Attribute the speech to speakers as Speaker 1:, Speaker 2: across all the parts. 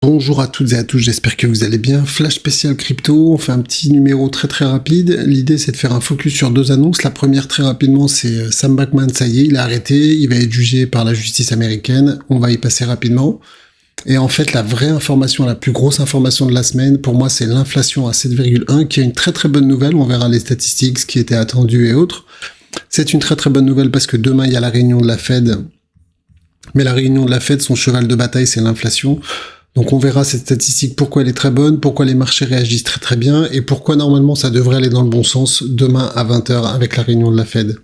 Speaker 1: Bonjour à toutes et à tous, j'espère que vous allez bien. Flash spécial crypto, on fait un petit numéro très rapide. L'idée c'est de faire un focus sur deux annonces. La première très rapidement c'est Sam Bankman, ça y est, il est arrêté, il va être jugé par la justice américaine, on va y passer rapidement. Et en fait la vraie information, la plus grosse information de la semaine, pour moi c'est l'inflation à 7,1 qui est une très bonne nouvelle, on verra les statistiques, ce qui était attendu et autres. C'est une très bonne nouvelle parce que demain il y a la réunion de la Fed, mais la réunion de la Fed, son cheval de bataille c'est l'inflation. Donc on verra cette statistique, pourquoi elle est très bonne, pourquoi les marchés réagissent très bien, et pourquoi normalement ça devrait aller dans le bon sens demain à 20h avec la réunion de la Fed.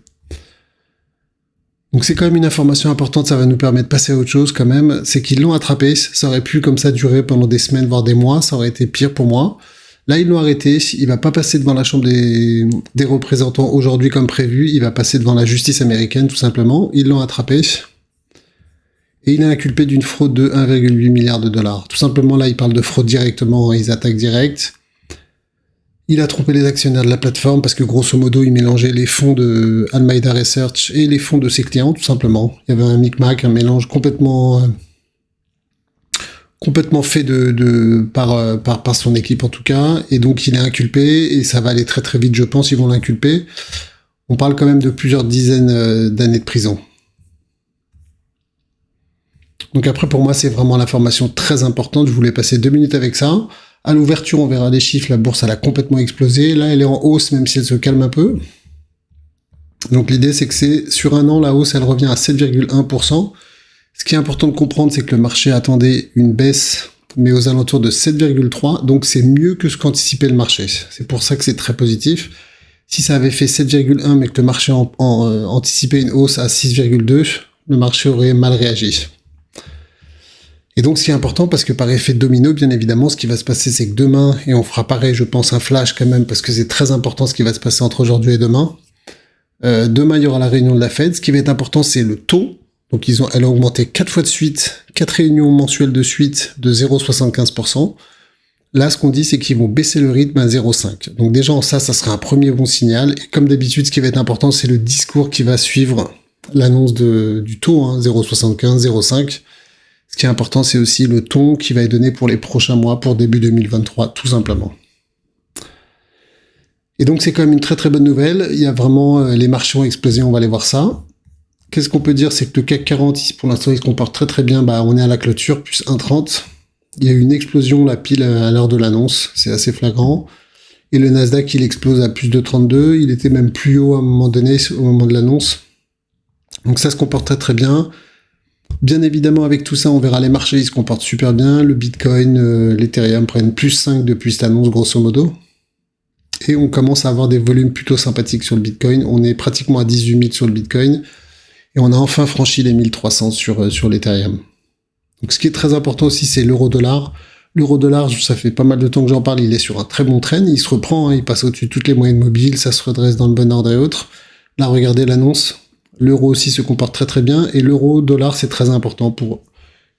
Speaker 1: Donc c'est quand même une information importante, ça va nous permettre de passer à autre chose quand même, c'est qu'ils l'ont attrapé, ça aurait pu comme ça durer pendant des semaines, voire des mois, ça aurait été pire pour moi. Là ils l'ont arrêté, il va pas passer devant la Chambre des représentants aujourd'hui comme prévu, il va passer devant la justice américaine tout simplement, ils l'ont attrapé. Et il est inculpé d'une fraude de 1,8 milliard de dollars. Tout simplement, là, il parle de fraude directement, ils attaquent direct. Il a trompé les actionnaires de la plateforme parce que, grosso modo, il mélangeait les fonds de Almeida Research et les fonds de ses clients, tout simplement. Il y avait un micmac, un mélange complètement fait par son équipe, en tout cas. Et donc, il est inculpé et ça va aller très vite, je pense, ils vont l'inculper. On parle quand même de plusieurs dizaines d'années de prison. Donc après, pour moi, c'est vraiment l'information très importante. Je voulais passer 2 minutes avec ça. À l'ouverture, on verra les chiffres. La bourse, elle a complètement explosé. Là, elle est en hausse, même si elle se calme un peu. Donc l'idée, c'est que c'est sur un an, la hausse, elle revient à 7,1%. Ce qui est important de comprendre, c'est que le marché attendait une baisse, mais aux alentours de 7,3%. Donc c'est mieux que ce qu'anticipait le marché. C'est pour ça que c'est très positif. Si ça avait fait 7,1, mais que le marché anticipait une hausse à 6,2, le marché aurait mal réagi. Et donc, ce qui est important, parce que par effet domino, bien évidemment, ce qui va se passer, c'est que demain, et on fera pareil, je pense, un flash quand même, parce que c'est très important ce qui va se passer entre aujourd'hui et demain. Demain, il y aura la réunion de la Fed. Ce qui va être important, c'est le taux. Donc, elle a augmenté 4 fois de suite, 4 réunions mensuelles de suite de 0,75%. Là, ce qu'on dit, c'est qu'ils vont baisser le rythme à 0,5. Donc déjà, en ça sera un premier bon signal. Et comme d'habitude, ce qui va être important, c'est le discours qui va suivre l'annonce du taux, 0,75, 0,5. Ce qui est important, c'est aussi le ton qui va être donné pour les prochains mois, pour début 2023, tout simplement. Et donc, c'est quand même une très bonne nouvelle. Il y a vraiment, les marchés ont explosé, on va aller voir ça. Qu'est-ce qu'on peut dire? C'est que le CAC 40, pour l'instant, il se comporte très bien. On est à la clôture, plus 1,30. Il y a eu une explosion, la pile à l'heure de l'annonce. C'est assez flagrant. Et le Nasdaq, il explose à plus de 32. Il était même plus haut à un moment donné, au moment de l'annonce. Donc ça se comporte très bien. Bien évidemment, avec tout ça, on verra les marchés, ils se comportent super bien. Le Bitcoin, l'Ethereum prennent plus 5 depuis cette annonce, grosso modo. Et on commence à avoir des volumes plutôt sympathiques sur le Bitcoin. On est pratiquement à 18 000 sur le Bitcoin. Et on a enfin franchi les 1300 sur l'Ethereum. Donc ce qui est très important aussi, c'est l'euro-dollar. L'euro-dollar, ça fait pas mal de temps que j'en parle, il est sur un très bon trend. Il se reprend, il passe au-dessus de toutes les moyennes mobiles, ça se redresse dans le bon ordre et autres. Là, regardez l'annonce. L'euro aussi se comporte très bien, et l'euro-dollar, c'est très important pour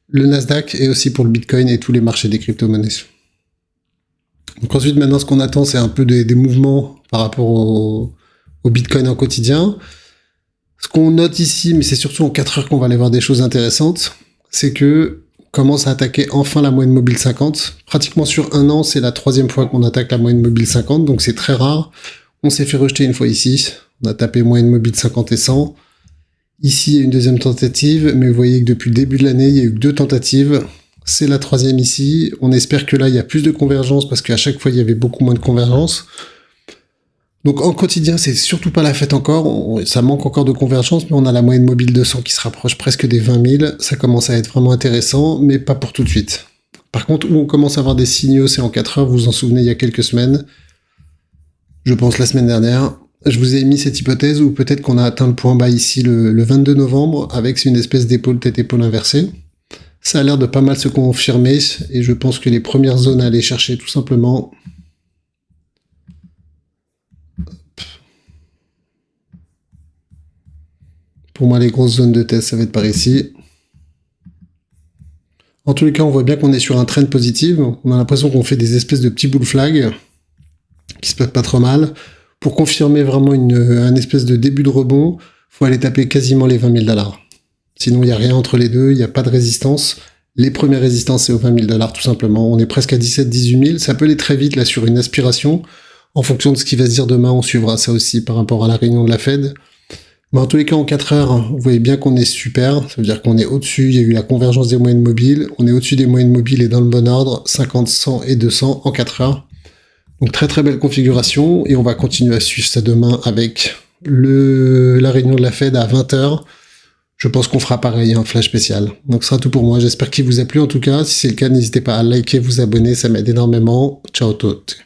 Speaker 1: le Nasdaq et aussi pour le Bitcoin et tous les marchés des crypto-monnaies. Donc ensuite, maintenant, ce qu'on attend, c'est un peu des mouvements par rapport au Bitcoin en quotidien. Ce qu'on note ici, mais c'est surtout en 4 heures qu'on va aller voir des choses intéressantes, c'est que on commence à attaquer enfin la moyenne mobile 50. Pratiquement sur un an, c'est la 3e fois qu'on attaque la moyenne mobile 50, donc c'est très rare. On s'est fait rejeter une fois ici, on a tapé moyenne mobile 50 et 100. Ici, il y a une deuxième tentative, mais vous voyez que depuis le début de l'année, il y a eu que 2 tentatives. C'est la 3e ici. On espère que là, il y a plus de convergence, parce qu'à chaque fois, il y avait beaucoup moins de convergence. Donc en quotidien, c'est surtout pas la fête encore. Ça manque encore de convergence, mais on a la moyenne mobile 200 qui se rapproche presque des 20 000. Ça commence à être vraiment intéressant, mais pas pour tout de suite. Par contre, où on commence à avoir des signaux, c'est en 4 heures. Vous vous en souvenez, il y a quelques semaines. Je pense la semaine dernière. Je vous ai mis cette hypothèse où peut-être qu'on a atteint le point bas ici le 22 novembre avec une espèce d'épaule tête-épaule inversée. Ça a l'air de pas mal se confirmer et je pense que les premières zones à aller chercher tout simplement... Pour moi, les grosses zones de test, ça va être par ici. En tous les cas, on voit bien qu'on est sur un trend positif. On a l'impression qu'on fait des espèces de petits bull flags qui se passent pas trop mal. Pour confirmer vraiment un espèce de début de rebond, faut aller taper quasiment les 20 000 $. Sinon, il n'y a rien entre les deux, il n'y a pas de résistance. Les premières résistances, c'est aux 20 000 $, tout simplement. On est presque à 17-18 000. Ça peut aller très vite, là, sur une aspiration. En fonction de ce qui va se dire demain, on suivra ça aussi par rapport à la réunion de la Fed. Mais en tous les cas, en 4 heures, vous voyez bien qu'on est super. Ça veut dire qu'on est au-dessus. Il y a eu la convergence des moyennes mobiles. On est au-dessus des moyennes mobiles et dans le bon ordre. 50, 100 et 200 en 4 heures. Donc très très belle configuration. Et on va continuer à suivre ça demain avec la réunion de la Fed à 20 heures. Je pense qu'on fera pareil, un flash spécial. Donc ce sera tout pour moi. J'espère qu'il vous a plu en tout cas. Si c'est le cas, n'hésitez pas à liker, vous abonner. Ça m'aide énormément. Ciao toutes.